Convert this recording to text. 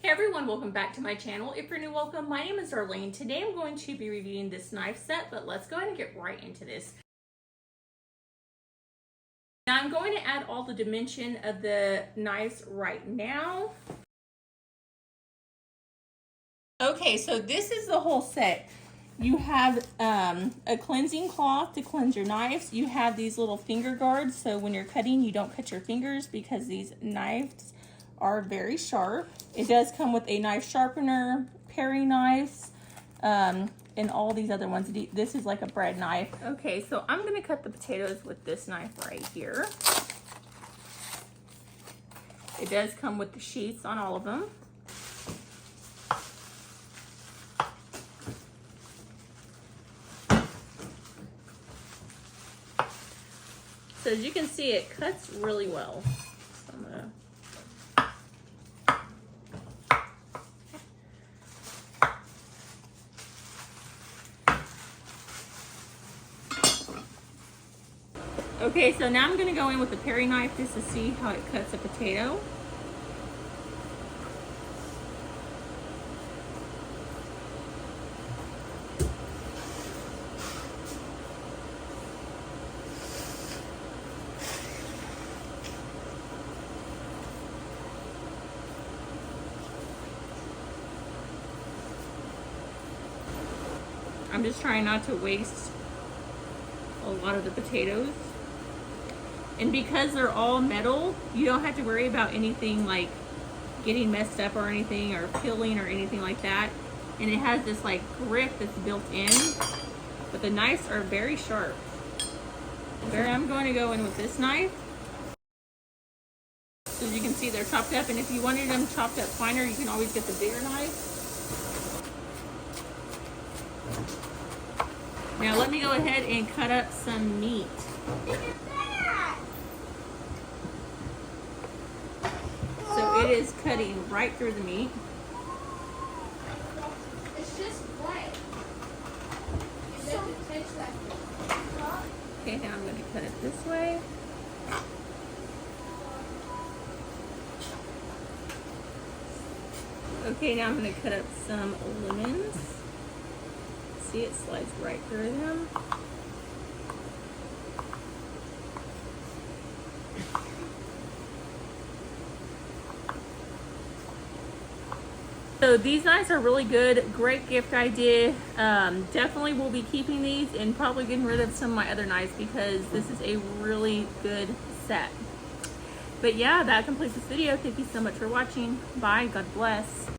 Hey everyone, welcome back to my channel. If you're new, welcome. My name is Arlene. Today I'm going to be reviewing this knife set, but let's go ahead and get right into this. Now I'm going to add all the dimension of the knives right now. Okay, so this is the whole set. You have a cleansing cloth to cleanse your knives. You have these little finger guards, so when you're cutting, you don't cut your fingers because these knives are very sharp. It does come with a knife sharpener, paring knives, and all these other ones. This is like a bread knife. Okay, so I'm gonna cut the potatoes with this knife right here. It does come with the sheaths on all of them. So as you can see, it cuts really well. So I'm gonna Okay, so now I'm going to go in with the paring knife just to see how it cuts a potato. I'm just trying not to waste a lot of the potatoes. And because they're all metal, you don't have to worry about anything like getting messed up or anything, or peeling or anything like that. And it has this like grip that's built in, but the knives are very sharp. I'm going to go in with this knife. So as you can see, they're chopped up, and if you wanted them chopped up finer, you can always get the bigger knife. Now let me go ahead and cut up some meat. So it is cutting right through the meat. It's just white. It doesn't taste like it. Okay, now I'm going to cut it this way. Okay, now I'm going to cut up some lemons. See, it slides right through them. So these knives are really good. Great gift idea. Definitely will be keeping these and probably getting rid of some of my other knives because this is a really good set. But yeah, that completes this video. Thank you so much for watching. Bye. God bless.